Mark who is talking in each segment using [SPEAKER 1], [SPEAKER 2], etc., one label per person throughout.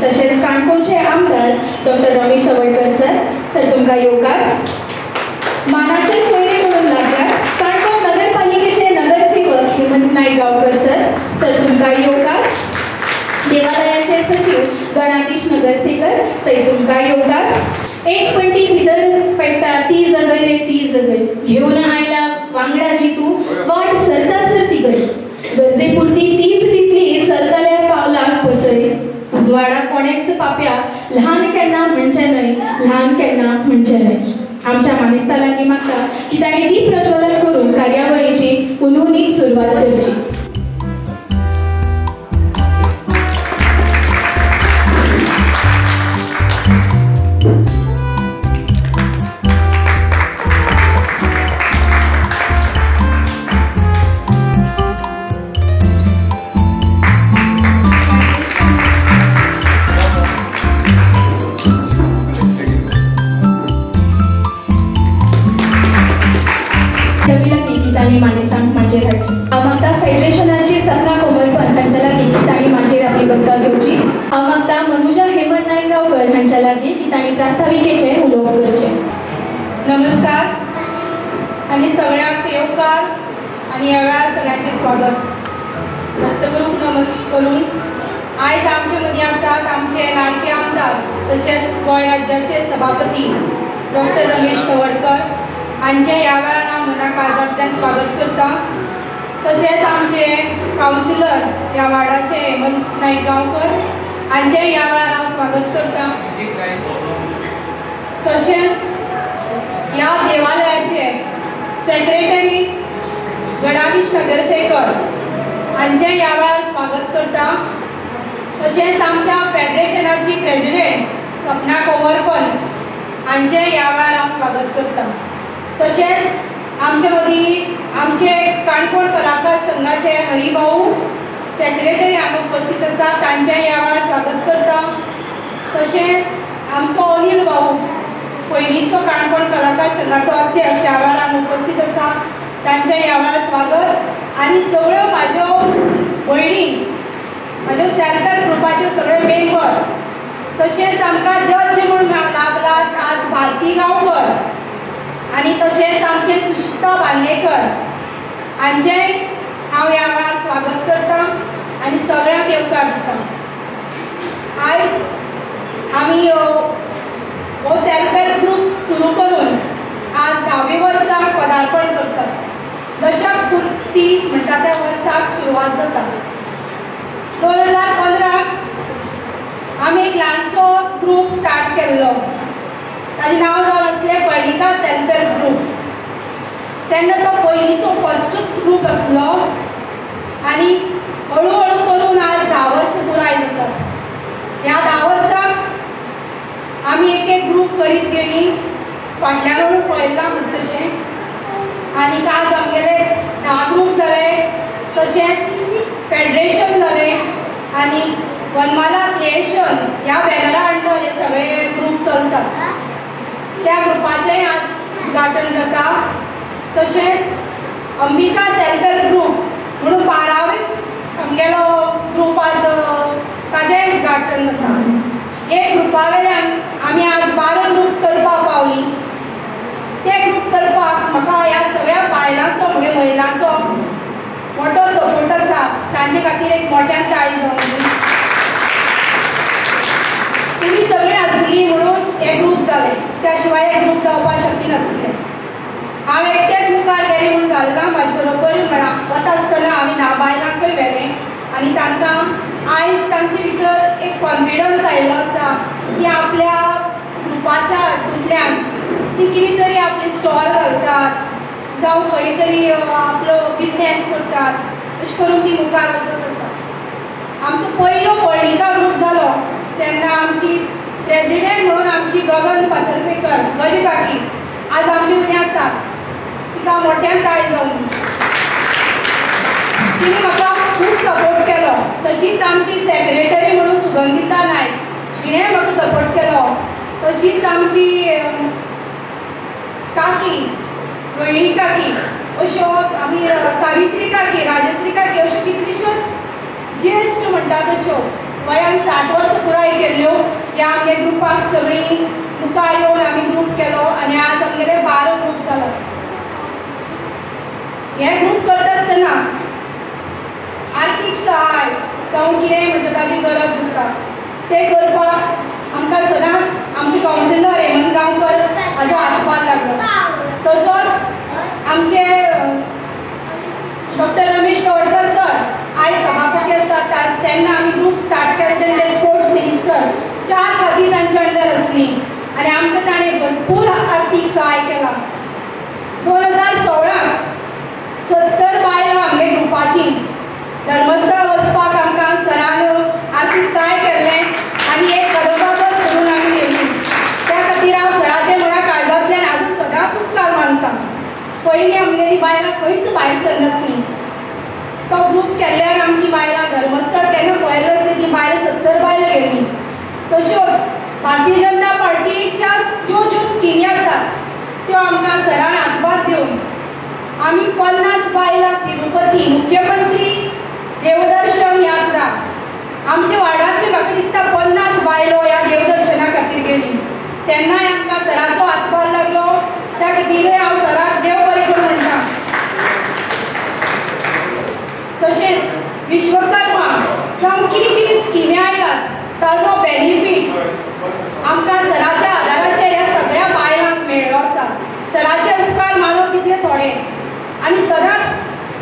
[SPEAKER 1] तसेच काणकोणचे आमदार doctor Ramesh Tawadkar sir तुमकां येवकार. मानाचे सोयरे म्हणून लागल्यात काणकोण नगरपालिकेचे नगरसेवक हेमंत नाईक गांवकर सर तुमकां येवकार. देवालयाचे सचिव गणाधीश नगरसेकर तुमकां येवकार. एक पणटी भितर पेट्टा ती जगय रे ती जगय घेऊन आयला वांगडा जितू वाट सरता सरती गय गरजेपुरती तीच तितली चलतल्या पावलाक पसय उजवाडा कोणेच पाप्या ल्हान केन्ना म्हणजे न्हय ल्हान केन्ना म्हणजे न्हय. आमच्या मानेस्तालांनी मागता की ताणें दीप प्रज्वलन करून कार्यावळीची उलवणीक सुरवात करची. आमक्ता फेडरेशनाची सत्ता कोमरपंत हांच्या लागीं की तांणी माचेर आपली बसका घेवची. आमक्ता मनुजा हेमंत नाईक गांवकर हांच्या लागीं की तांणी प्रास्ताविकेचें उलोवप करचें.
[SPEAKER 2] नमस्कार आनी सगळ्यांक येवकार आनी ह्या वेळार सगळ्यांचें स्वागत. दत्तगुरूक नमस्कार करून आयज आमचे मदीं आसात आमचे लाडके आमदार तशेंच गोंय राज्याचे सभापती डॉक्टर रमेश तवडकर हांचे ह्या वेळार हांव मना काळजांतल्यान स्वागत करता. तशेंच आमचे कावन्सिलर ह्या वार्डाचे हेमंत नाईक गांवकर हांचे ह्या वेळार हांव स्वागत करता. तशेंच ह्या देवालयाचे सेक्रेटरी गणाधीश नगरसेकर हांचे ह्या वेळार स्वागत करता. तशेंच आमच्या फेडरेशनाची प्रेसिडेंट सपना कोमरपंत हांचे ह्या वेळार हांव स्वागत करता. तशेंच आमचे मदीं आमचे काणकोण कलाकार संघाचे हरिभाऊ सेक्रेटरी हांगा उपस्थित आसा तांचे ह्या वेळार स्वागत करता. तशेंच आमचो अनिल भाऊ पयलींचो काणकोण कलाकार संघाचो अध्यक्ष ह्या वेळार हांगा उपस्थित आसा तांचे ह्या वेळार स्वागत. आनी सगळ्यो म्हाज्यो भयणी म्हाज्यो सेल्फ हेल्प ग्रुपाच्यो सगळे मेंबर तशेंच आमकां जज म्हणून लागलात आज भारती गांवकर आनी तशेंच आमचे सुशिता बाल्लेकर हांचेय हांव ह्या वेळार स्वागत करता आनी सगळ्यांक येवकार दिता. आयज आमी हो सेल्फ हेल्प ग्रुप सुरू करून आज 10वे वर्साक पदार्पण करतात. दशक पुर्ती म्हणटा त्या वर्साक सुरवात जाता. 2015 आमी एक ल्हानसो ग्रुप स्टार्ट केल्लो. ताजें नांव जावन आसलें पर्णिका सेल्फ हेल्प ग्रुप. तेन्ना तो पयलींचो फस्टूच ग्रुप आसलो आनी हळू हळू करून आज 10 वर्सां पुराय जातात. ह्या 10 वर्सांक आमी एक एक ग्रुप करीत गेलीं फाटल्यान पळयलां म्हणटा तशें आनी आज आमगेले 10 ग्रुप जाले. तशेंच फेडरेशन जालें आनी वनमाला क्रिएशन ह्या बॅनरा अंडर हे सगळे ग्रुप चलतात. त्या ग्रुपाचें आज उद्घाटन जाता. तशेंच अंबिका सेल्फ हेल्प ग्रुप म्हणून 12वे आमगेलो ग्रुप आज ताचेंय उद्घाटन जाता. हे ग्रुपा वयल्यान आमी आज 12 ग्रुप करपाक पावलीं. ते ग्रुप करपाक म्हाका ह्या सगळ्या बायलांचो म्हणजे महिलांचो मोठो सपोर्ट आसा. तांचे खातीर एक मोठ्यान ताळी जावंक जाय. तुमी सगळीं आसली म्हणून हे ग्रुप जाले. त्या शिवाय हे ग्रुप जावपाक शक्य नासलें. हांव एकटेच मुखार गेलें म्हणून जालें ना. म्हाजे बरोबर वता आसतना हांवें 10 बायलांकय व्हेलें आनी तांकां आयज तांचे भितर एक कॉन्फिडन्स आयिल्लो आसा की आपल्या ग्रुपाच्या हातूंतल्यान ती कितें तरी आपली स्टॉल घालतात जावं खंय तरी आपलो बिजनेस करतात. अशें करून ती मुखार वचत आसा. आमचो पयलो पर्णिका ग्रुप जालो तेन्ना आमची प्रेसिडेंट म्हणून आमची गगन पातर्पेकर गज काकी आज आमचे मदीं आसा. तिका मोठ्यान ताळी जावं. तिने म्हाका खूब सपोर्ट केलो. तशीच आमची सेक्रेटरी म्हणून सुगंधिता नायक तिणेंय म्हाका सपोर्ट केलो. तशीच आमची काकी रोहिणी काकी अश्यो सावित्री काकी राजश्री काकी अश्यो कितल्योश्योच ज्येश्ठ म्हणटा तश्यो वयान 60 वर्सां पुराय केल्ल्यो ह्या आमगे ग्रुपाक सगळीं मुखार येवन आमी ग्रूप केलो आनी आज आमगेले 12 ग्रूप जाला. हे ग्रूप करता आसतना आर्थीक सहाय जावं कितेंय म्हणटा ताची गरज उरता ते करपाक आमकां सदांच आमचे कावन्सिलर हेमंत गांवकर हाजो हातभार लागलो. तसोच आमचे डॉक्टर रमेश तवडकर सर आयज सभापती आसतात तेन्ना आमी ग्रूप स्टार्ट केले तेन्ना स्पोर्ट्स मिनिस्टर 4 फावटी तांच्या अंडर आसली आनी आमकां ताणें भरपूर आर्थीक सहाय केला. 2016 70 बायलां आमगे ग्रुपाची धर्मस्थळ वचपाक आमकां सरान आर्थीक सहाय केल्लें आनी एक कदंबाबस करून आमी गेली. त्या खातीर हांव सराचे म्हळ्यार काळजांतल्यान आजून सदांच उपकार मानतां. पयलीं आमगेली बायलां खंयच भायर सरनासलीं. तो ग्रूप केल्ल्यान आमची बायलां धर्मस्थळ केन्ना पळयलें आसली ती बायलां 70 बायलां गेलीं. तश्योच भारतीय जनता पार्टीच्या ज्यो ज्यो स्किमी आसात त्यो आमकां सरान हातभार दिवन आमी 50 बायलां तिरुपती मुख्यमंत्री देवदर्शन यात्रा आमच्या वार्डांतली म्हाका दिसता 50 बायलो ह्या देवदर्शना खातीर गेली. तेन्नाय आमकां सराचो हातभार लागलो. त्या खातीरूय हांव सराक देव बरें करूं म्हणटा. तशेंच विश्वकर्मा जावं कितें कितें स्किमी आयल्यात ताजो बेनिफीट आमकां सराच्या आदाराचेर ह्या सगळ्या बायलांक मेळ्ळो आसा. सराचे उपकार मानून कितले थोडे आनी सदांच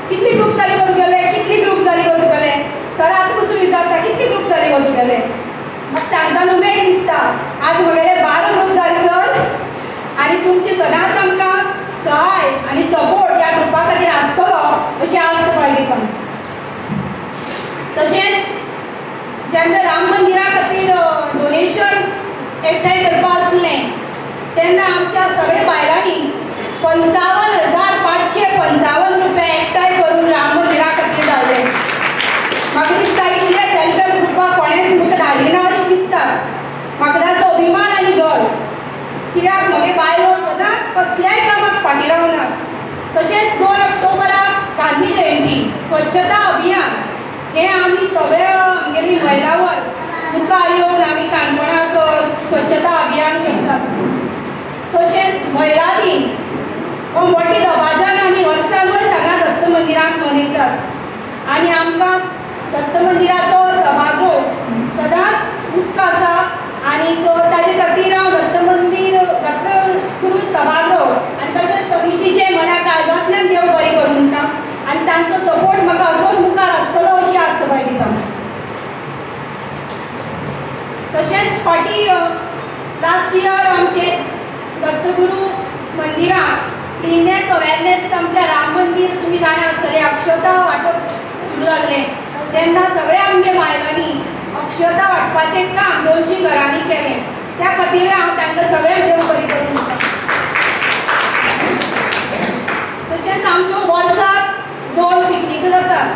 [SPEAKER 2] कितली ग्रूप जाली गो तुगेले कितली ग्रूप जाली गो तुगेले सर आतां पसून विचारता कितली ग्रूप जाली गो तुगेले म्हाका सांगताना उमेद दिसता. आज म्हगेले 12 ग्रूप जाले सर आनी तुमचे सदांच आमकां सहाय आनी सपोर्ट ह्या ग्रुपा खातीर आसतलो अशें आस्त बाळगितां. तशेंच जेन्ना राम मंदिरा खातीर डोनेशन एकठांय करपा आसलें तेन्ना आमच्या सगळ्या बायलांनी 55,555 रुपया एकठांय करून राम मंदिरा खातीर धाडले. म्हाका दिसता इतले सेल्फ हेल्प ग्रुपाक कोणेंच म्हाका धाडिना अशें दिसता. म्हाका ताचो अभिमान आनी गर्व कित्याक म्हगे बायलो सदांच कसल्याय कामाक फाटीं रावनात. तशेंच 2 ऑक्टोबराक गांधी जयंती स्वच्छता अभियान हें आमी सगळ्या आमगेली महिलांवर मुखार येवन आमी काणकोणाक स्वच्छता अभियान करतात. तशेंच महिला दिन हो मोठी दबाज्यान आमी वर्सान वर्स हांगा दत्त मंदिरांत मनयतात आनी आमकां दत्त मंदिराचो सभागृह सदांच उक्त आसा आनी ताजे खातीर हांव दत्त गुरू सभागृह आनी तशेंच समितीचे मना काळजांतल्यान देव बरें करूं म्हणटा आनी तांचो सपोर्ट म्हाका असोच मुखार आसतलो अशी आस्त बाळगितां. तशेंच फाटीं लास्ट इयर आमचे दत्तगुरू मंदिरांत क्लिननेस अवेरनेस आमच्या राम मंदिर तुमी जाणा आसतले अक्षता वांटप सुरू जाल्लें तेन्ना सगळ्या आमगे बायलांनी अक्षता वांटपाचें काम 200 घरांनी केलें. त्या खातीर हांव तांकां सगळ्यांक देव बरें करूं म्हणटा. तशेंच आमच्यो वर्साक 2 पिकनीक जातात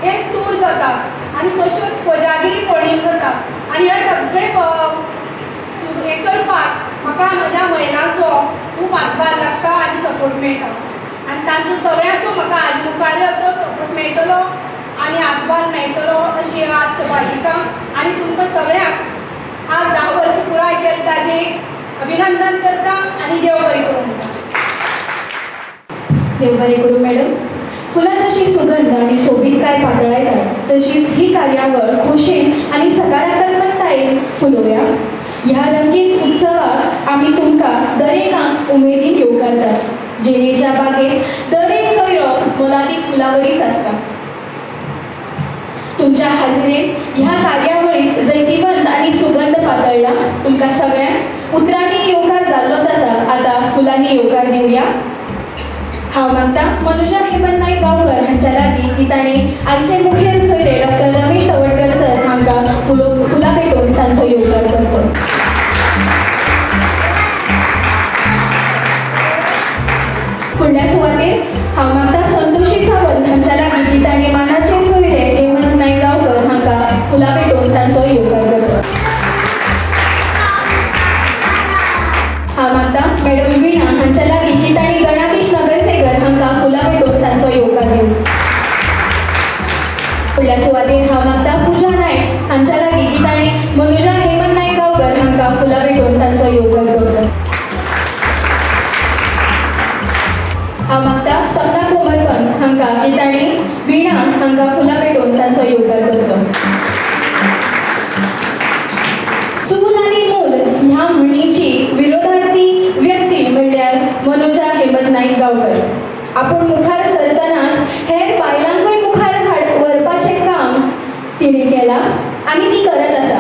[SPEAKER 2] एक टूर जाता आनी तश्योच कोजागिरी पौर्णिमा जाता आनी हे सगळे हे करपाक म्हाका म्हज्या महिलांचो खूब हातभार लागता आनी सपोर्ट मेळटा आनी तांचो सगळ्यांचो म्हाका आज मुखार असो सपोर्ट मेळटलो आनी हातभार मेळटलो अशी आस्त बाळगितां आनी तुमकां सगळ्यांक आज 10 वर्सां पुराय केले ताजे अभिनंदन करता आनी देव बरें करूं म्हणटा.
[SPEAKER 1] देव बरें करूं मॅडम. फुलां जशी सुगंध आणि सोबीतकाय पातळायतात तशीच ही कार्यावळ खोशेन आणि सकारात्मकतायेन फुलोव्या. ह्या रंगीत उत्सवाक आमी तुमकां दरेकांक उमेदीन येवकारतात. जेनेच्या बागेत दरेक सोयरो मोलादीक फुलावरीच आसता. तुमच्या हाजिरेत ह्या कार्यावळीत जैतिवंत आणि सुगंध पातळला. तुमकां सगळ्यांक उतरांनी येवकार जाल्लोच आसा. आता फुलांनी येवकार दिवया. हांव मागतां मनुजा हेमंत नायक गांवकर हांच्या लागीं की तांणी आयचे मुखेल सोयरे डॉक्टर रमेश तवडकर सर हांकां फुलां भेटोवन तांचो येवकार करचो. फुडल्या सुवातेर हांव मागतां संतोशी सावंत हांच्या लागीं की तांणी मानाचे सोयरे हेमंत नायक गांवकर हांकां फुलां भेटोवन तांचो येवकार करचो. हांव मागतां मॅडम विणा हांच्या लागीं की तांणी गणाधीश नगरसेवक हांकां फुलां भेटोवन तांचो येवकार दिवचो. फुडल्या सुवातेर हांव मागतां पुजा नायक हांच्या लागीं नायगांवकर. आपण मुखार सरतानाच हेर बायलांकूय मुखार व्हरपाचें काम तिणें केलां आनी ती करत आसा.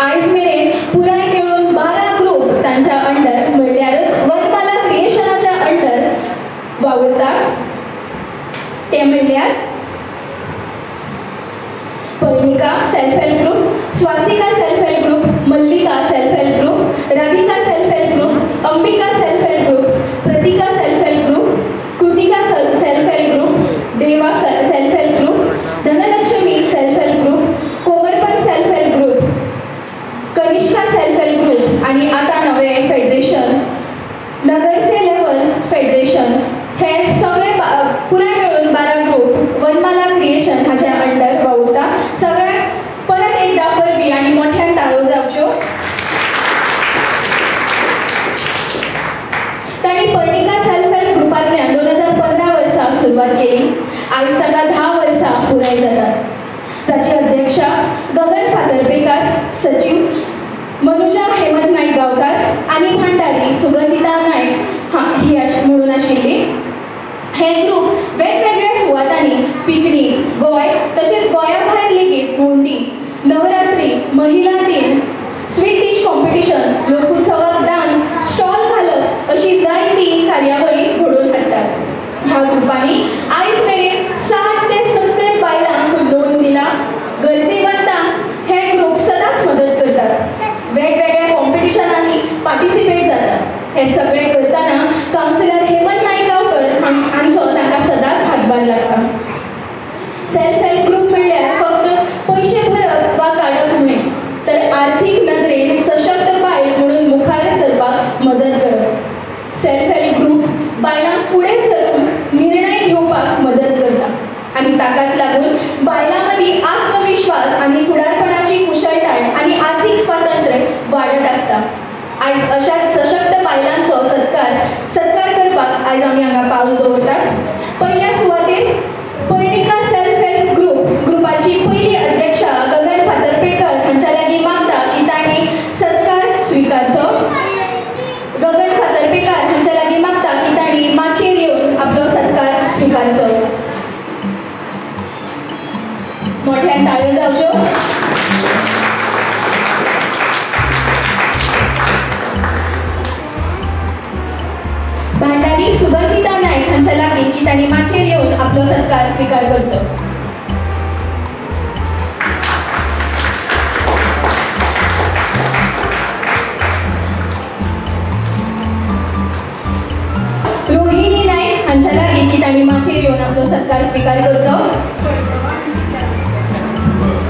[SPEAKER 1] आयज मेरेन पुराय मेळून 12 ग्रूप तांच्या अंडर म्हणल्यारच वनमाला क्रिएशनाच्या अंडर वावुरतात. ते म्हणल्यार Parinika self help group, Swastika self help group, Mallika self help group, Radhika self help group, Ambika self help group, Pratika self help group, Kritika self help group, Deva self help group, Dhanlakshmi self help group, Komarpan self help group, Kanishka self help group आणि आता नवे federation नगरसे level federation हे सगळे पुराय मिळून 12 group वनमाला creation हाच्या under वावुरता. सगळ्यांक परत एकदा परबी आणि मोठ्यान ताळो जावच्यो. तांणी पर्णिका सेल्फ हेल्प ग्रुपांतल्यान 2015 वर्सा सुरवात केली. आयज ताका 10 वर्सां पुराय जातात. जाची अध्यक्षा गगन फातर्पेकार, सचिव मनुजा हेमंत नायगांवकर आणि भांडारी सुगंधिता नायक ही म्हणून आशिल्ली. हे ग्रूप वेगवेगळ्या सुवातांनी पिकनीक, गोंय तशेंच गोंया भायर लेगीत भोंवडी, नवरात्री, महिला दिन, स्वीट डिश कॉम्पिटिशन, लोकोत्सवाक डान्स, स्टॉल घालप अशी जायती कार्यावळी घडोवन हाडटात. ह्या ग्रुपांनी आयज मेरेन 60 ते 70 बायलांक लोन दिला. गरजेवंतांक हे ग्रूप सदांच मदत करतात. वेगवेगळ्या कॉम्पिटिशनांनी पार्टिसिपेट जातात. हे सगळे करताना कावन्सिलर हेमंत नायगांवकर हांचो तांकां सदांच हातभार लागता. सेल्फ हेल्प ग्रूप म्हणल्यार फक्त पयशे भरप वा काडप न्हय, तर आर्थीक नदरेन सशक्त बायल म्हणून मुखार सरपाक मदत करप. सेल्फ हेल्प ग्रूप बायलांक फुडें सरून निर्णय घेवपाक मदत करता आनी ताकाच लागून बायलां मदीं आत्मविश्वास आनी फुडारपणाची कुशळटाय आनी आर्थीक स्वातंत्र्य वाडत आसता. आयज अशाच सशक्त बायलांचो सत्कार करपाक आयज आमी हांगा पावल दवरतात. पयल्या सुवातेर पर्णिका सेल्फ हेल्प ग्रुपाची पयली अध्यक्षा गगन फातर्पेकर हांच्या लागीं मागता की तांणी सत्कार स्विकारचो. गगन फातर्पेकर हांच्या लागीं मागता की तांणी माचयेर येवन आपलो सत्कार स्विकारचो. मोठ्यान ताळयो जावच्यो. भांडारी सुगंधिता नायक हांच्या लागीं की तांणी माचयेर येवन आपलो सत्कार स्विकार करचो. रोहिणी नायक हांच्या लागीं की तांणी माचयेर येवन आपलो सत्कार स्विकार करचो.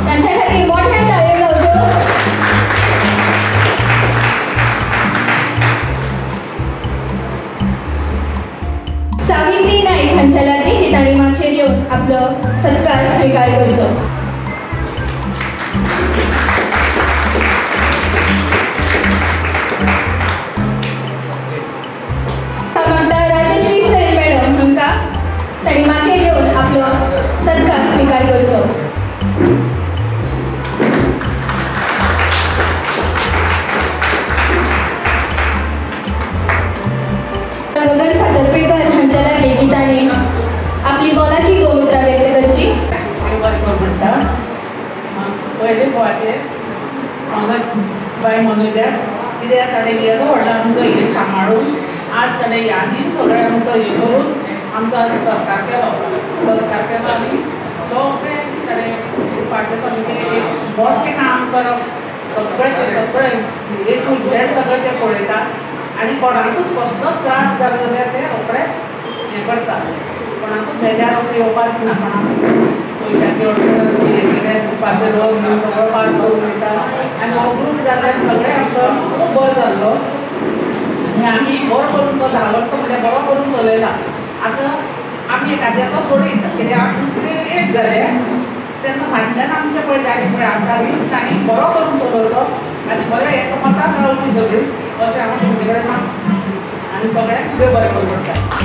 [SPEAKER 1] तांच्या खातीर मोठ्यान ताळयो जावच्यो. सावित्री नायक हांच्या लागीं की तांणी माचयेर येवन आपलो सत्कार स्विकार करचो. राजश्री सैल मॅडम हांकां तांणी माचयेर येवन आपलो सत्कार स्विकार करचो. गगन फातर्पेकर हांच्या लागीं की तांणी आपली मोलाची गोमुद्रा व्यक्त करची.
[SPEAKER 3] पयले सुवातेर बाय मनुजा कित्याक ताणें येदो व्हडलो आमचो हे सांबाळून आज ताणें यादीन सगळें आमचो हे करून आमचो आज सत्कार केलो आनी सगळें ताणें ग्रुपाचें सामकें एक मोठें काम करप. सगळें ए टू झेड सगळें तें पळयता आनी कोणाकूच कसलोच त्रास जालो जाल्यार ते रोखडेच हें करता. कोणाकूच बेजार असो येवपाक दिना. कोणाक पयशांची अडचण आसली हें कितें ग्रुपाचें लोन घेवन सगळो पास करून दिता आनी हो ग्रूप जाल्यार सगळें आमचो खूब बरो जाल्लो आनी आमी बरो करून तो 10 वर्सां म्हणल्यार बरो करून चलयला. आतां आमी एकाद्याचो सोडीत कित्याक आमी एक जाले तेन्ना फाटल्यान आमचें पळय ताणी फुडें आसताली ताणी बरो करून चलोवचो आनी बरें एकमतान रावची सगळीं अशें हांव तुमचे कडेन मागता आनी सगळ्यांक फुडें बरें करून करता.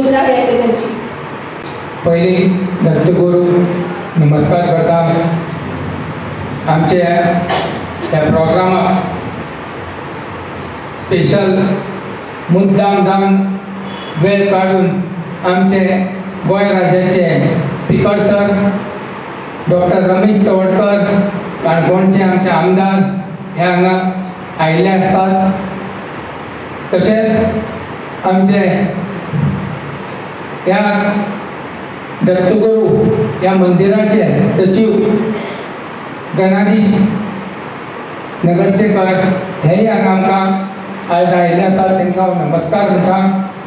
[SPEAKER 1] उतरां व्यक्त करची.
[SPEAKER 4] पयली दत्तगुरू नमस्कार करता. आमच्या ह्या प्रोग्रामाक स्पेशल मुद्दाम जावन वेळ काढून आमचे गोंय राज्याचे speaker sir doctor Ramesh Tawadkar काणकोणचे आमचे आमदार हे हांगा आयिल्ले आसात. तशेंच आमचे ह्या दत्तगुरू ह्या मंदिराचे सचिव गणाधीश नगरसेकर हेय हांगा आमकां आज आयिल्ले आसात. तांकां हांव नमस्कार म्हणटा.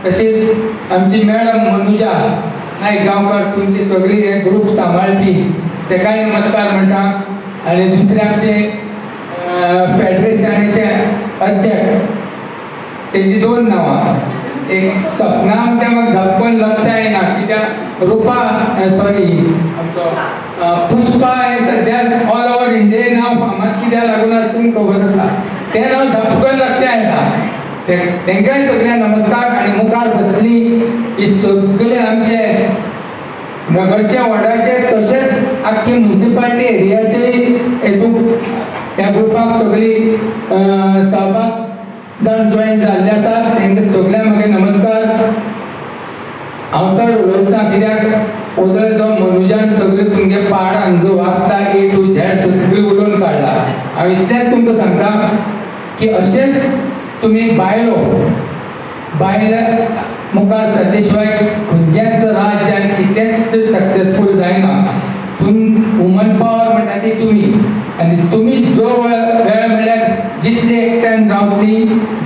[SPEAKER 4] तशेंच आमची मॅडम मनुजा नायक गांवकर तुमची सगळी हे ग्रूप सांबाळपी ताकाय नमस्कार म्हणटा. आनी दुसरे आमचे फेडरेशनाचे अध्यक्ष तेजी 2 नांवां. एक सपना म्हणटा म्हाका झपकन लक्षांत येना कित्याक रुपा सॉरी आमचो पुष्पा हे सद्याक ऑल ओवर इंडियेन नांव फामाद कित्याक लागून आसा तुमकां खबर आसा. तें नांव झपकन लक्षांत येता. तांकांय सगळ्यांक नमस्कार. आनी मुखार बसली ही सगळे आमचे नगरचे वार्डाचे तशेंच आख्खी म्युनिसिपालिटी एरियाचे हेतूंक ह्या ग्रुपाक सगळी सहभाग जावन जॉयन जाल्ले आसात. तांकां सगळ्यांक म्हागे नमस्कार. हांव चड उलोवना कित्याक ओदर जो मनुजान सगळे तुमगे पाड जो वाचता A to Z सगळी उलोवन काडला. हांव इतलेंच तुमकां सांगता की अशेंच तुमी बायलो मुखार सरले शिवाय खंयचेंच राज्य आनी कितेंच सक्सेसफूल जायना. वुमन पावर म्हणटा ती तुमी. आनी तुमी जो वेळ म्हणल्यार जितली एकट्यान रावतली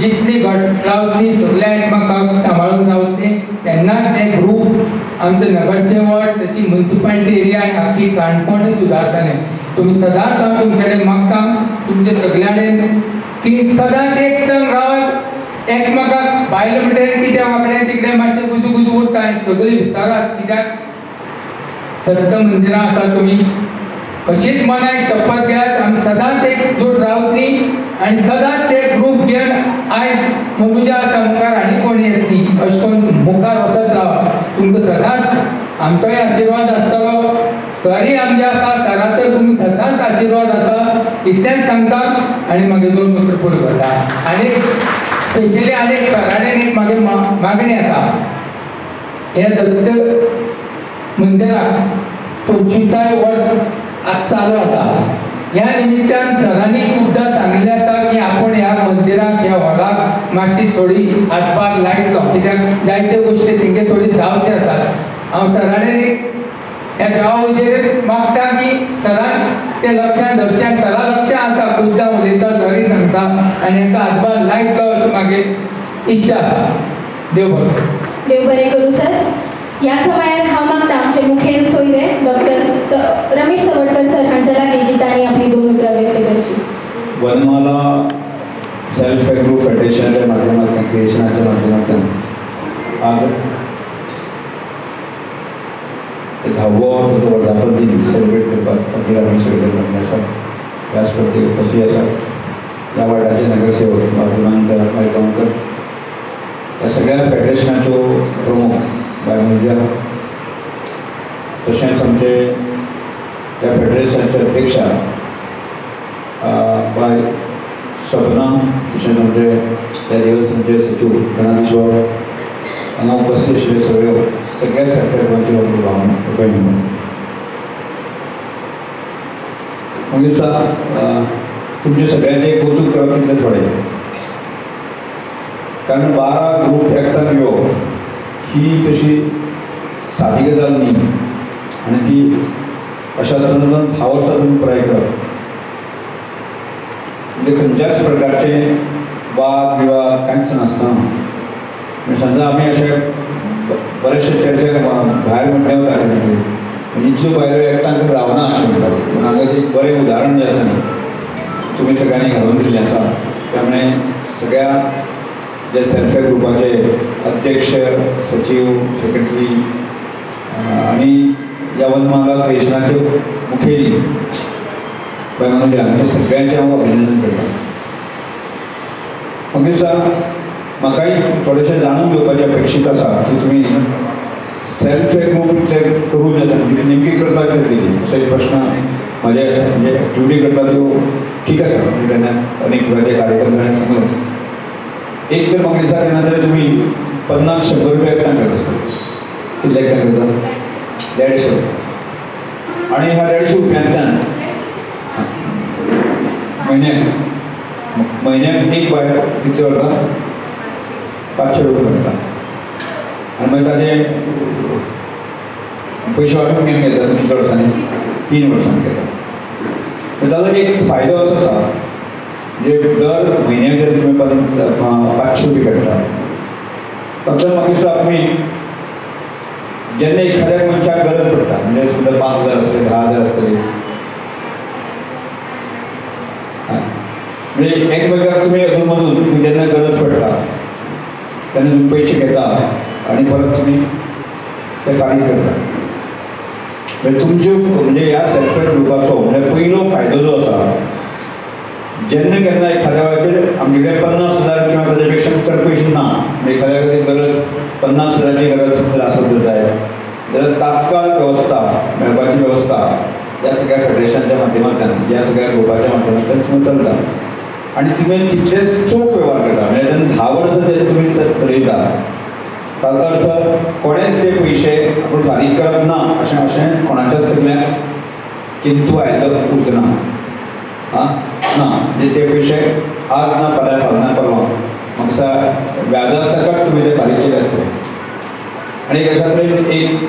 [SPEAKER 4] जितली घट रावतली सगळ्या एकमेकांक सांबाळून रावतली तेन्नाच हे ग्रूप आमचो नगरसेवक तशी म्युनिसिपालिटी एरिया आनी आख्खी काणकोण सुदारतले. तुमी सदांच हांव तुमचे कडेन मागता तुमचे सगळ्या कडेन की सदांच एक संग रावत एकमेकाक बायलो म्हणटा कित्याक वांकडे तिकडे मातशें गुजू गुजू उरता आनी सगळीं विचारात कित्याक दत्त मंदिरां आसा तुमी अशीच मनाक शपथ घेयात आमी सदांच एकजूट रावतली आनी सदांच एक ग्रूप घेवन आयज मनुजा आसा मुखार आनी कोण येतली अशें करून मुखार वचत रावा. तुमकां सदांच आमचोय आशिर्वाद आसतलो. सरी आमचे आसा सराचो तुमकां सदांच आशिर्वाद आसा इतलेंच सांगता. आनी मागीर 2 उतर पुरो करता. आनी स्पेशली आनी सराडेन एक मागीर मागणी आसा. हे दत्त मंदिराक 25 वर्स आज चालू आसा. ह्या निमित्तान सरांनी खूबदां सांगिल्लें आसा की आपूण ह्या मंदिराक ह्या हॉलाक मातशी थोडी हातभार लायतलो कित्याक जायत्यो गोश्टी तेंगे थोडी जावच्यो आसात. हांव सरा कडेन एक ह्या गांवाचेर मागता की सरान ते लक्षांत धरचें. सरा लक्ष आसा खूबदां उलयता सरी सांगता आनी हाका हातभार लायतलो अशी म्हागे इच्छा आसा. देव बरें.
[SPEAKER 1] देव बरें करूं सर. ह्या समयार हांव मागता आमचे मुखेल सोयरे डॉक्टर रमेश तवडकर सर हांच्या लागीं गितांनी आपली 2 उतरां व्यक्त करची.
[SPEAKER 5] वनमाला सेल्फ हेल्प ग्रुप फेडरेशनच्या माध्यमांतल्यान क्रिएशनाच्या माध्यमांतल्यान आज 10वो ताचो वर्धापन दिन सेलिब्रेट करपाक खातीर आमी सगळे जमले आसात. ह्या स्पर्धेक उपस्थित आसात ह्या वार्डाचे नगरसेवक माध्यमांत नायक गांवकर ह्या सगळ्या फेडरेशनाच्यो प्रमुख बाय मनुजा तशेंच आमचे ह्या फेडरेशनाचे अध्यक्षा बाय सपना तशेंच आमचे ह्या देवस्थानचे सचिव गणाधीश बाब हांगा उपस्थित आशिल्ले सगळ्या सेक्रेटरींची भावना भयणी. मागीर तुमचे सगळ्यांचे कौतुक करप तितले थोडे कारण 12 ग्रूप एकठांय येवप ही तशी सादी गजाल न्ही आनी ती अशा आसतना 10 वर्सां तुमी पुराय करप म्हणजे खंयच्याच प्रकारचे वाद विवाद कांयच नासतना म्हणजे समजा आमी अशे बरेचशे चर्चे भायर म्हटले वता म्हणजे इतल्यो बायलो एकठांय रावना अशें म्हणटात. पूण हांगा एक बरें उदाहरण जें आसा न्ही तुमी सगळ्यांनी घालून दिल्लें आसा. त्यामुळे सगळ्या जे सेल्फ हेल्प ग्रुपाचे अध्यक्ष सचिव सेक्रेटरी आणि या वनमाला क्रिएशनाचे मुखेली बाय मनुजा सगळ्यांचे हांव अभिनंदन करता. मागीर म्हाकाय थोडेशें जाणून घेवपाचें अपेक्षीत आसा की तुमी सेल्फ हेल्प ग्रूप इतले करून आसा नेमकी करता कितें असो एक प्रश्न म्हाजे आसा. म्हणजे एक्टिविटी करता त्यो ठीक आसा, म्हणजे केन्ना अनेक प्रकारचे कार्यक्रम जाण्याक समज एक तर म्हाका दिसता केन्ना तरी तुमी 50-100 रुपया एकठांय करता आसतले. कितले एकठांय करता? 150. आणि ह्या 150 रुपयांतल्यान म्हयन्याक एक बायल कितले व्हरता? 500 रुपया व्हरता. आनी मागीर ताजे पयशे वांटून केन्ना घेता? कितल्या वर्सांनी? 3 वर्सांनी घेता. ताजो एक फायदो असो आसा म्हणजे दर म्हयन्याक जर तुमी 500 रुपया काडटा तातूंत म्हाका दिसता तुमी जेन्ना एखाद्या मनशाक गरज पडटा म्हणजे सुद्दां 5,000 आसतले 10,000 आसतले म्हणजे एकमेकाक तुमी अजून मजून तुमी जेन्ना गरज पडटा तेन्ना तुमी पयशे घेता आनी परत तुमी ते फारीक करता. म्हणजे तुमच्यो म्हणजे ह्या सेल्फ हेल्प ग्रुपाचो म्हणजे पयलो फायदो जो आसा जेन्ना केन्ना एखाद्या वेळाचेर आमचे कडेन 50,000 किंवा ताचे पेक्षा चड पयशे ना एखाद्या कडेन गरज 50,000ची गरज जर आसत जाय जाल्यार तात्काळ वेवस्था मेळपाची वेवस्था ह्या सगळ्या फेडरेशनाच्या माध्यमांतल्यान ह्या सगळ्या ग्रुपाच्या माध्यमांतल्यान तुमी चलता. आनी तुमी तितलेच चोख वेव्हार करता. म्हणजे जेन्ना 10 वर्सां जेन्ना तुमी चलयता ताचो अर्थ कोणेच ते पयशे आपूण फारीक करप ना अशें कोणाच्याच तकल्याक किंतू आयलो उरचना. ना म्हणजे ते पयशे आज ना फाल्यां फाल्यां परवां म्हाका दिसता व्याजा सकट तुमी ते फारीक केले आसतले. आनी अशा तरेन एक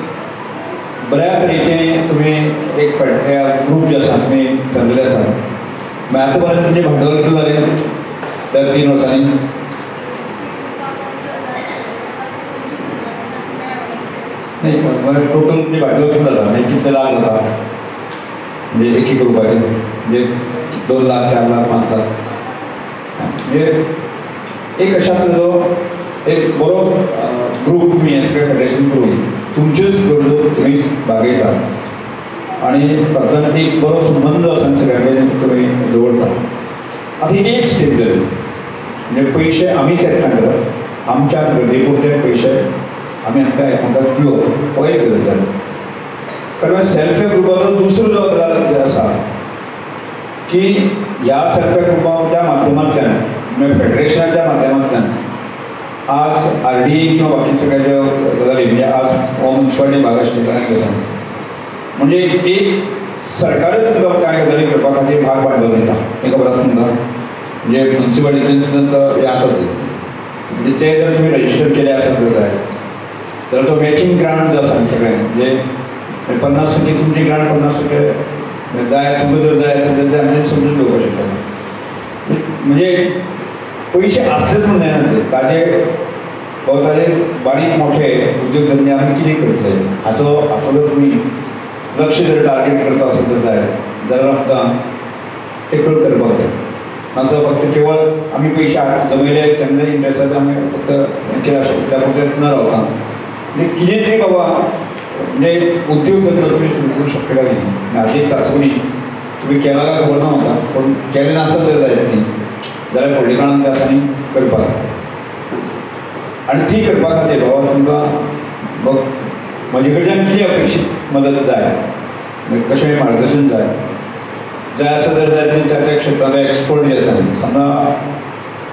[SPEAKER 5] बऱ्या तरेचें तुमी एक ग्रूप जे आसा तुमी चल्लेले आसा. मागीर आतां पर्यंत तुमचें भांडवल कितलें जालें दर 3 वर्सांनी? नाही टोटल तुमचें भांडवल कितलें जाता म्हणजे कितले लाख जाता म्हणजे एक ग्रुपाचें म्हणजे 2 लाख 4 लाख 5 लाख म्हणजे एक अशा तरेचो एक बरो ग्रूप तुमी हें सगळें फेडरेशन करून तुमच्योच गरजो तुमी भागयता आनी तातूंतल्यान एक बरो संबंद आसा सगळ्या कडेन तुमी दवरता. आतां ही एक स्टेप जाली म्हणजे पयशे आमीच एकठांय करप आमच्या गरजे पुरते पयशे आमी एकामेकाक दिवप हो एक गरज जालो. कारण सेल्फ हेल्प ग्रुपाचो दुसरो जो गजाल आसा की ह्या सेल्फ हेल्प ग्रुपाच्या माध्यमांतल्यान म्हणजे फेडरेशनाच्या माध्यमांतल्यान आज RDA किंवा बाकी सगळ्या ज्यो गजाली म्हणजे आज हो म्युन्सिपालिटी भाग आशिल्ल्यान आसा म्हणजे एक सरकारच तुमकां कांय गजाली करपा खातीर भाग भांडवल दिता. हें खबर आसा तुमकां? म्हणजे म्युन्सिपालिटींतल्यान हें आसत म्हणजे ते जर तुमी रजिस्टर केले आसत जाय जाल्यार तो मॅचिंग ग्रांट जो आसा सगळें म्हणजे 50% तुमची ग्रांट 50% जाय तुमकां जर जाय आसत जाल्यार ते आमचे समजून घेवपाक शकता. म्हणजे पयशे आसलेच म्हण जायना ते ताजे बारीक मोठे उद्योग धंदे आमी कितें करतले हाचो जर तुमी लक्ष जर टार्गेट करता आसत जाल्यार आमकां ते करपाक जाय. असं फक्त केवळ आम्ही पैसे जमयले केन्नाय इंट्रस्टाक आमी फक्त हें केलें अशें त्या फक्त न रावता म्हणजे कितें तरी बाबा म्हणजे उद्योग धंदो तुमी सुरू करूंक शकता काय हाची चांचपणी तुमी केला काय खबर ना म्हाका पूण केलें नासत जर जायत न्ही जाल्यार फुडल्या काळांत ते आसा न्ही करपाक आनी ती करपा खातीर बाबा तुमकां म्हजे कडच्यान कितें अपेक्षीत मदत जाय म्हणजे कशें मार्गदर्शन जाय आसत जर जाय त्या त्या क्षेत्रांतले एक्सपर्ट जे आसा समजा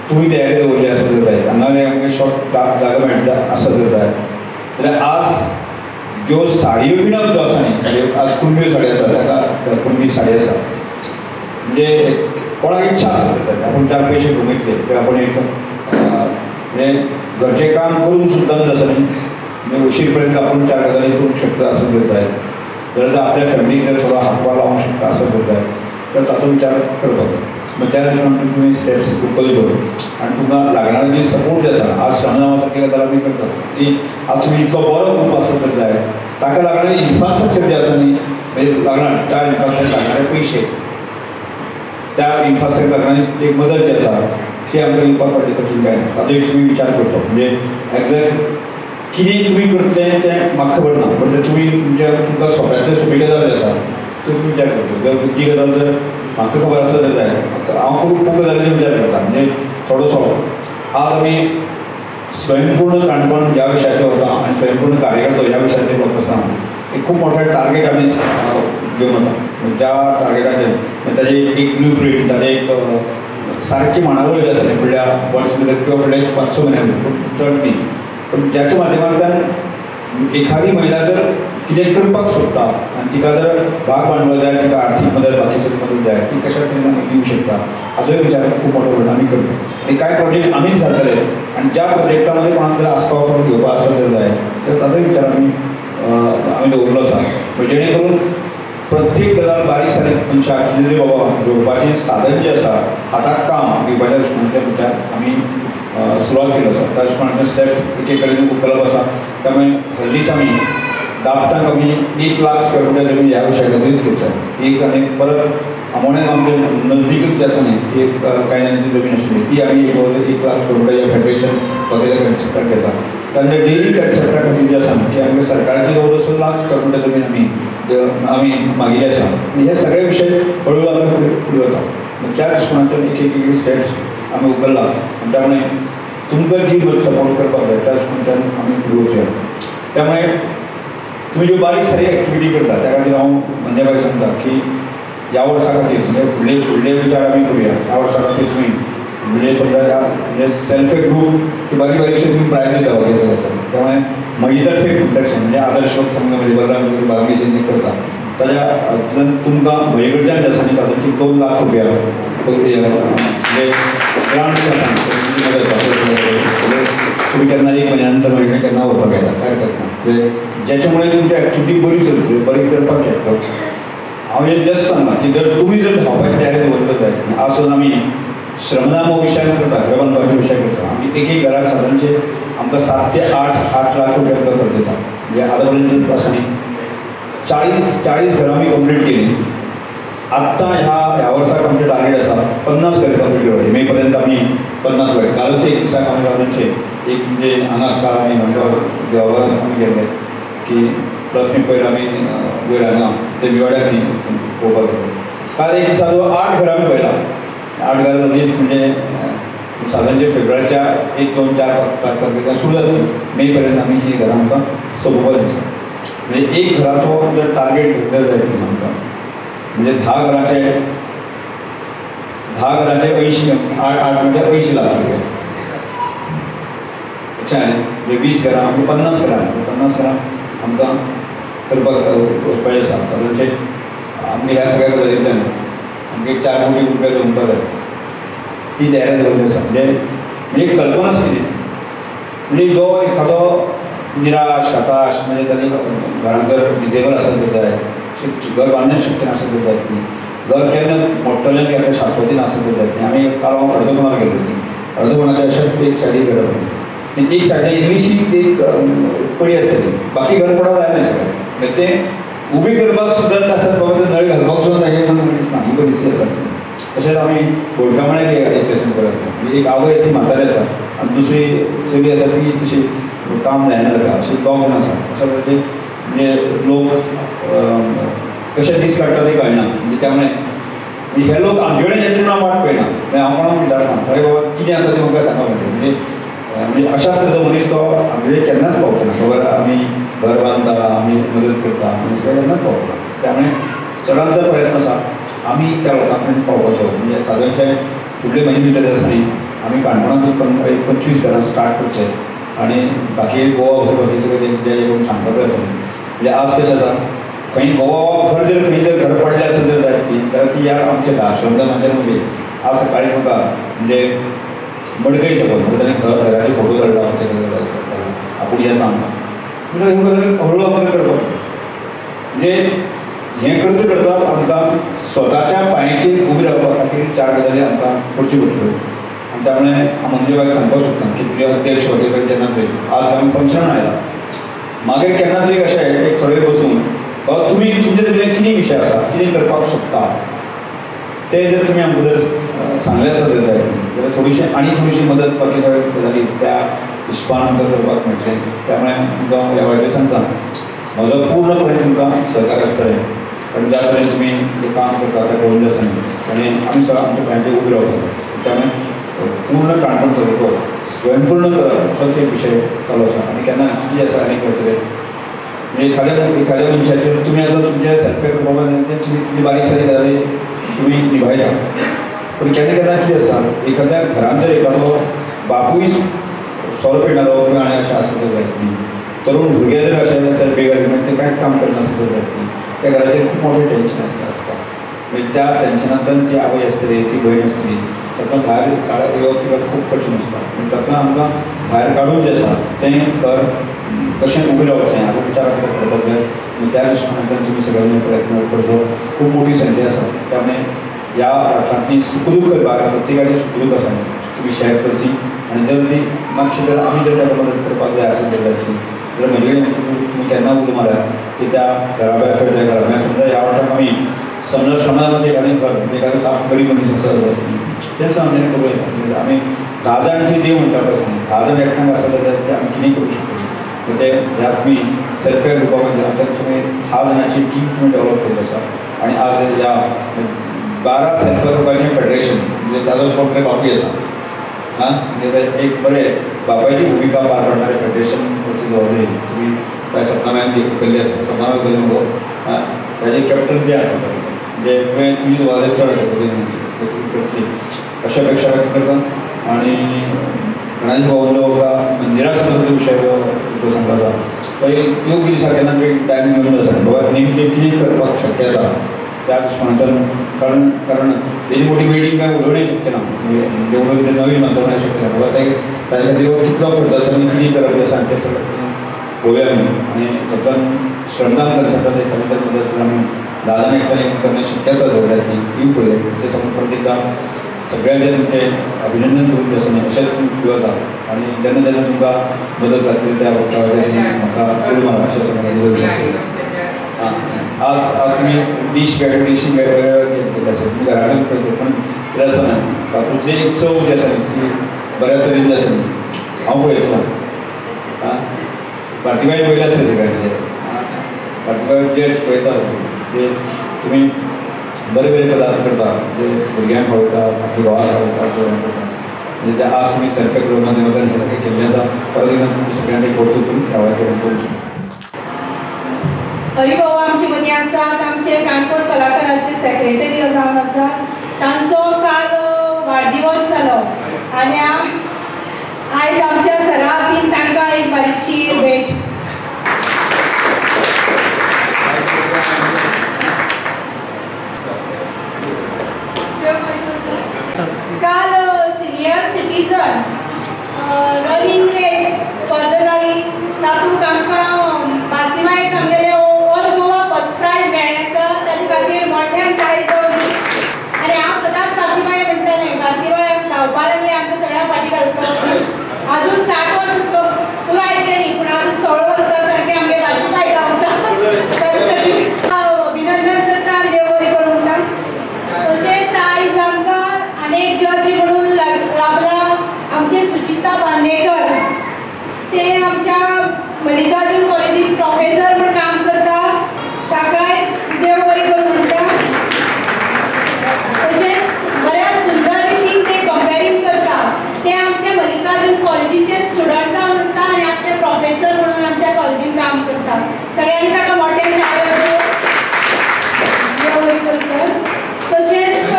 [SPEAKER 5] तुमी तयारी दवरली आसत जर जाय हांगा आमकां शॉर्ट जागा मेळटा आसत जर जाय जाल्यार आज ज्यो साडयो विणप जो आसा न्ही आज कुणबी साडी आसा ताका कुणबी साडी आसा म्हणजे कोणाक इच्छा आसत आपूण 4 पयशे कमयतले किंवा आपूण एक म्हणजे घरचें काम करून सुद्दां आसा न्ही म्हणजे उशीर पर्यंत आपूण 4 गजाली करूंक शकता आसत जर जाय जाल्यार आपल्या फॅमिलीक जर थोडो हातभार लावंक शकता आसत जर जाय तर ताचो विचार करपाक जाय. मग त्या दृश्टीन तुमी स्टेप्स उखलच्यो आनी तुमकां लागणारो जी सपोर्ट जे आसा आज श्रमणावा सारकी गजाल आमी करता की आज तुमी इतलो बरो ग्रूप आसत जर जाय ताका लागणारे इन्फ्रास्ट्रक्चर जे आसा न्ही म्हणजे लागणार त्या इन्फ्रास्ट्रक्चर लागणारे पयशे त्या इन्फ्रास्ट्रक्चर लागणारी एक मदत जी आसा ती आमकां दिवपाक फाटी कठीण काय ताचो एक तुमी विचार करचो म्हणजे एक्झॅक्ट कितें तुमी करतलें तें म्हाका खबर ना पण तुमी तुमकां सोप्यांतल्यो सोपी गजाल जी आसा त्यो तुमी विचार करचो जर ती गजाल जर म्हाका खबर आसत जर जाय हांव खूब गजालींचेर विचार करता म्हणजे थोडोसो आज आमी स्वयंपूर्ण काणकोण ह्या विशयाचेर वता आनी स्वयंपूर्ण कार्यकर्तो ह्या विशयाचेर वता आसतना एक खूब मोठे टार्गेट आमी घेवन वता. ज्या टार्गेटाचेर ताजे एक ब्लू प्रिंट ताजे एक सारकी मांडावळ जी आसली फुडल्या वर्स भितर किंवा फुडल्या 5-6 म्हयन्यां चड न्ही, पूण ज्याच्या माध्यमांतल्यान एखादी महिला जर कितें करपाक सोदता आनी तिका जर भाग भांडवल जाय, तिका आर्थीक मदत बाकी सगळी मदत जाय, ती कशा तरेन दिवं शकता हाचोय विचार खूब मोठो व्हडलो आमी करता. आनी कांय प्रोजेक्ट आमीच घालतले आनी ज्या प्रोजेक्टा मध्ये कोणाक जर आस्पाव करून घेवपाक आसत जर जाय तर ताचोय विचार आमी दवरलो आसा. जेणे करून प्रत्येक गजाल बारीक सारीक मनशाक कितें तरी बाबा जोडपाचें साधन जें आसा, हाताक काम दिवपाच्या दृश्टीन विचार आमी सुरवात केलो आसा. त्या दृश्टीन स्टेप्स एक कडेन उपलब्ध आसा. त्यामुळे हल्लीच आमी दापटांक आमी 1 लाख स्क्वेअर फुट जमीन ह्या विशया खातीरच घेतल्या. एक आनी परत आमोण्या आमचे नजदीकच जे आसा न्ही ती एक कांय जाणांची जमीन आशिल्ली ती आमी 1 लाख स्क्वेअर फुटाच्या फेडरेशन वगैरे कन्सेप्टाक घेता. तांच्या डेली कन्सेप्टा खातीर जे आसा ती आमकां सरकाराची जवळ 1 लाख स्क्वेअर फुटा जमीन आमी मागिल्ली आसा. हे सगळे विशय हळू आमी फुडें वता. त्या दृश्टीनांतल्यान एक स्टेप्स आमी उखल्ला आनी त्यामुळे तुमकां जी मदत सपोर्ट करपाक जाय त्या दृश्टीनांतल्यान आमी फुडें वचया. त्यामुळे तुम्ही ज्यो बारीक सारीक एक्टिविटी करता त्या खातीर हांव मंद्याबाई सांगता की ह्या वर्सा खातीर म्हणजे फुडले विचार आमी करुया. ह्या वर्सा खातीर तुमी म्हणजे समजा म्हणजे सेल्फ हेल्प ग्रूप की बारीकशे तुम्ही प्रायज दिता वगैरे सगळं आसा. त्यामुळे महिलातर्फे प्रोटेक्शन म्हणजे आदर्श लोक संघ म्हणजे बलराम बागेशी करता ताच्या हातूंतल्यान तुमकां म्हजे कडच्यान जे आसा न्ही सादारणशी 2 लाख रुपया म्हणजे ग्रांट तुम्ही केन्ना एक म्हयन्यानंतर म्हयने केन्ना व्हरपाक येता काय करता म्हणजे ज्याच्यामुळे तुमची एक्टिविटी बरी चलतली बरी करपाक येता. हांव हे जस्ट सांगला की जर तुमी जर धांवपाची तयारी दवरतले जाय आसून आमी श्रमदान हो विशय करता घर बांदपाचो विशय करता. आमी एक घराक सादारणशे आमकां 7 ते 8 लाख रुपया आमकां खर्च येता. म्हणजे आतां पर्यंत आसा न्ही 40 घरां आमी कंप्लीट केली. आत्ता ह्या वर्साक आमचें टार्गेट आसा 50 घर कंप्लीट करपाचें. मे पर्यंत आमी 50 घर कालच एक दिसाक आमी सादारणशे एक म्हणजे हांगाच काल आमी देवाघरांत आमी गेल्ले की प्लस पयर आमी वयर हांगा ते बिवाड्याक पळोवपाक गेले. काल एक दिसा 8 घरां आमी पळयला. 8 घरां दीस म्हणजे सादारणशे फेब्रुवारीच्या 1, 2, 4, 5 तारखेक सुरू जातली. मे पर्यंत आमी ही घरां आमकां सोंपोवपाक दिसता. म्हणजे एक घराचो जर टार्गेट घेतलेलो जाय आमकां म्हणजे 10 घरांचे 80 8 म्हणजे 80 लाख रुपया म्हणजे 20 घरां म्हणजे 50 घरां आमकां करपाक वचपाचें आसा. सादारणशे आमगे ह्या सगळ्या गजालींतल्यान आमगे 4 कोटी रुपया जमपाक जाय ती तयारी दवरली आसा. म्हणजे कल्पनाच कितें म्हणजे जो एखादो निराश हताश म्हणजे ताणी घरांत जर डिजेबल आसत जाय घर बांदूंक शक्य नासत जाय ती घर केन्ना मोडटलें केन्ना शास्वती नासत जाय ती. आमी काल हांव अर्दकोणाक गेल्लो ती अर्दकोणाच्या अशेंच एक सायडीक घर आसा ती एक सायडीक इल्लीशी एक पडी आसतली बाकी घर पडोवंक जायना सगळें. म्हणजे तें उबी करपाक सुद्दां आसत बाबा तें नळी घालपाक सुद्दां ताजेर दिसना ही बरी दिसली आसा. तशेंच आमी बोडकामण्याक एक तशें करत म्हणजे एक आवय आसा ती म्हातारी आसा आनी दुसरी चली आसा ती तशी काम जायना ताका अशी दोग आसा. अशा तरेचे म्हणजे लोक कशे दीस काडटा ते कळना. म्हणजे त्यामुळे हे लोक आमचे कडेन येचे ना वाट पळयना. हांव कोणाक विचारना अरे बाबा कितें आसा तें म्हाका सांगपा म्हणजे म्हणजे अशा तरेचो मनीस तो आमचे केन्नाच पावचो ना. खबर आमी घर बांदता आमी मदत करता मनीस केन्नाच पावचो ना. त्यामुळे चडांत चड प्रयत्न आसा आमी त्या लोकां पर्यंत पावपाचो. म्हणजे सादारणशे फुडले म्हयने भितर आसा न्ही आमी काणकोणांतूच 25 घरां स्टार्ट करचे आनी बाकी गोवा भर बाकी सगळें जे कोण सांगपाचें आसा म्हणजे आज कशें आसा खंय गोवा भर जर खंय जर घरां पडले आसत जर जायत ती जाल्यार ती ह्या आमच्या आश्रमदानाच्या मदीं आज सकाळीं म्हाका म्हणजे मडकय सकयल म्हणजे ताणें घराचे फोटो काडला ते सगळें आपूण येता म्हणजे ह्यो गजाली हळू आमकां करपाक जाय. म्हणजे हें करता करता आमकां स्वताच्या पांयाचेर उबी रावपा खातीर 4 गजाली आमकां करच्यो पडटल्यो. आनी त्यामुळे हांव मंजुबाईक सांगपाक सोदतां की तुजे अध्यक्ष वगैरे केन्ना तरी आज आमी फंक्शन आयला मागीर केन्ना तरी अशें एक थोडे बसून तुमी तुमचे तरेन कितें विशय आसा कितें करपाक सोदता ते जर तुमी आमकां जर सांगलें आसत जाल्यार जाल्यार थोडीशी मदत बाकी सगळे गजाली त्या हिशोबान आमकां करपाक मेळटलें. त्यामुळे आमकां ह्या वेळाचेर सांगता म्हजो पूर्णपणे तुमकां सहकार्य आसतलें. कारण ज्या तरेन तुमी काम करता तें कळून आसा आनी आमी आमच्या पांयाचेर उबी रावता. त्यामुळे पूर्ण काणकोण तालुको स्वयंपूर्ण करप असो एक विशय चालू आसा आनी केन्ना कितें आसा आनी करतले म्हणजे एखाद्या मनशाचेर तुमी आतां तुमच्या सेल्फ ग्रुपान तुमी बारीक सारीक गजाली तुमी निभायता पूण केन्ना केन्ना कितें आसता एखाद्या घरांत जर एखादो बापूय सोरो पिडणारो किंवा आनी अशें आसता जायत न्ही तरूण भुरगे जर अशें जर बेगर म्हणजे ते कांयच काम करनासता जायत न्ही त्या घराचेर खूब मोठें टेन्शन आसता म्हणजे त्या टेन्शनांतल्यान ती आवय आसतली ती भयण आसतली तातूंत भायर येवप तिका खूब कठीण आसता आनी तातूंत आमकां भायर काडून जें आसा तें घर कशें उबें रावचें हाचो विचार आमकां करपाक जाय आनी त्या दृश्टिकोनांतल्यान तुमी सगळ्यांनी प्रयत्न करचो खूब मोठी संदी आसा त्यामुळे ह्या अर्थांतली सुखदूख करपाक प्रत्येकाची सुखदूख आसा तुमी शेअर करची आनी जर ती मातशी जर आमी जर ताका मदत करपाक जाय आसत जाल्यार जर म्हजे कडेन तुमी केन्ना उलो मारात की त्या घरा भायर खंय त्या घरा समजा ह्या वाटाक आमी समजा समाजामध्ये एखादे साफ गरीब मनीस आसा तेच आमच्यानी करूं येता म्हणजे आमी 10 जाणांची देव म्हणटा पळय 10 जाण एकठांय आसा जाल्यार ते आमी कितेंय करूं शकता ते ह्या तुमी सेल्फ हेल्प ग्रुपामध्ये आमच्या सगळे 10 जाणांची टीम तुमी डेव्हलप केली आसा आनी आज ह्या 12 सेल्फ हेल्प ग्रुपाचें फेडरेशन म्हणजे ताजो कोण बापूय आसा हां म्हणजे एक बरें बापायची भुमिका पार पाडणारें फेडरेशन जबाबदारी तुमी काय सपना केल्ली आसा सपना केल्ली मगो ताजे कॅप्टन जे आसा म्हणजे तुमी जबाबदारी चड आसा करतली अशा अपेक्षा व्यक्त करता आनी गणाजी भाऊंचो मंदिरा संदर्भात विशय जो सांगला आसा तो एक योग्य दिसा केन्ना तरी टायम घेवन आसा बाबा नेमकें कितें करपाक शक्य आसा त्या दृश्टिकोनांतल्यान कारण तेजी मोठी बिल्डींग काय उडोवणें शक्य ना म्हणजे उडोवन कितें नवीन बांदोवणें शक्य ना बाबा ताजे खातीर कितलो खर्च आसा आनी कितें करप आसा तें सगळें पळोवया आमी आनी तातूंत श्रमदान करता एखाद्या तर मदत आमी 10 जाण एकठांय करणें शक्य आसा जाल्यार ती पळय तेचे समर्पण दिता सगळ्यांचे तुमचें अभिनंदन करून जें आसा न्ही अशेंच तुमी फुडें वचा आनी जेन्ना जेन्ना तुमकां मदत जातली त्या वखदार म्हाका उलो मारा अशें सांगून आज तुमी डीश वेगवेगळ्यो केल्ले आसा तुमी घरा कडेन पळयता पण कितें आसा ना तातूंतली एक चव जी आसा न्ही ती बऱ्या तरेन जी आसा न्ही हांव पळयतलो भारतीबाई पयलें आसता सगळ्यांचें भारतीबाई जे पळयता ते तुमी बरे बरे पदार्थ करता जे भुरग्यांक खावयता आपल्या घोवाक खावयता करता म्हणजे ते आज तुमी सेल्फ हेल्प ग्रुपान हे सगळें केल्लें आसा परत एकदां सगळ्यांचे कौतुक करून ह्या वेळाचेर करूं
[SPEAKER 2] हरिभाऊ आमचे मदीं आसात आमचे काणकोण कलाकाराचे सेक्रेटरी जावन आसात तांचो काल वाडदिवस जालो आनी आयज आमच्या सरा हातीन तांकां एक बारीकशी भेट काल सिनियर सिटीजन रनिंग रेस स्पर्धा जाली तातूंत आमकां भारतीबायेक आमगेले ऑल गोवा फर्स्ट प्रायज मेळ्ळें आसा ताचे खातीर मोठ्यान प्रायज दवरली आनी हांव सदांच भारतीबाय म्हणटलें भारतीबाय धांवपा लागली आमकां सगळ्यांक फाटीं घालता अजून 60 वर्सां पुराय केली पूण अजून 16 वर्सां सारकें आमगे भारतीबाय धांवता ताचे खातीर अभिनंदन करता आनी देव बरें करूं म्हणटा तशेंच आयज आमकां अनेक जज म्हणून लाभला आमचे सुचिता बांदेकर ते आमच्या मल्लिकार्जुन कॉलेजीत प्रोफेसर म्हणून काम करता ताकाय देव बरें करूं म्हणटा तशेंच बऱ्या सुंदर रितीन ते कंपेरींग करता ते आमचे मल्लिकार्जुन कॉलेजीचे स्टुडंट जावन आसा आनी आतां ते प्रोफेसर म्हणून आमच्या कॉलेजीन काम करता सगळ्यांनी ताका मोठ्यान देव बरें करूं सर तशेंच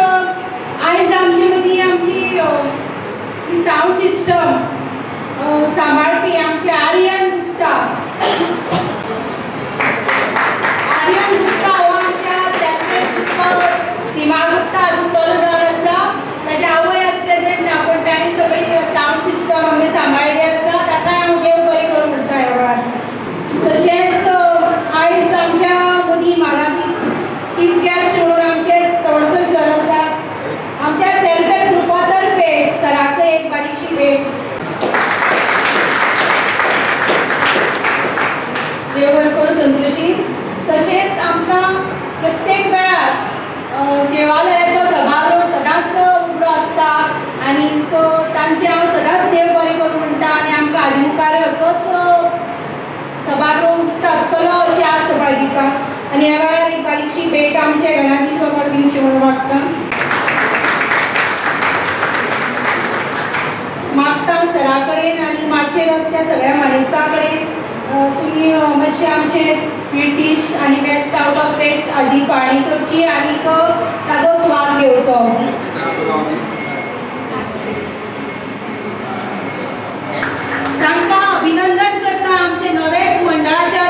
[SPEAKER 2] आयज आमचे मदीं आमची ही सावंड सिस्टम सांबाळपी आमचे आर्यन गुप्ता हो आमच्या सीमा गुप्ता हातूंत चलो जावन आसा ताजे आवय आसा प्रेजेंट ना पूण ताणें सगळी सावंड सिस्टम आमगे सांबाळली आसा ताकाय हांव देव बरें करूं म्हणटा ह्या वेळार तशेंच आयज आमच्या मदीं मानापी चीफ गेस्ट म्हणून आमचे तवडकर सर आसा आमच्या सेल्फ हेल्प ग्रुपा तर्फे सराक एक बारीकशी भेट देव बरें करूं संतोशी तशेंच आमकां प्रत्येक वेळार देवालयाचो सभागृह सदांच उगडो आसता आनी तांचे हांव सदांच देव बरें करूं म्हणटा आनी आमकां आदी मुखार असोच सभागृह उगडो आसतलो अशी आस्त बाळगिता आनी ह्या वेळार एक बारीकशी भेट आमचे गणाधीश बाबाक दिवची म्हणून मागता सर सरा कडेन आनी मातशें रस्त्या सगळ्या मानेस्ता कडेन तुमी मातशें आमचे स्वीट डीश आनी बेस्ट आउट ऑफ बेस्ट हाजी पाळणी करची आनी ताजो स्वाद घेवचो. तांकां अभिनंदन करता आमचे नवेच मंडळाच्या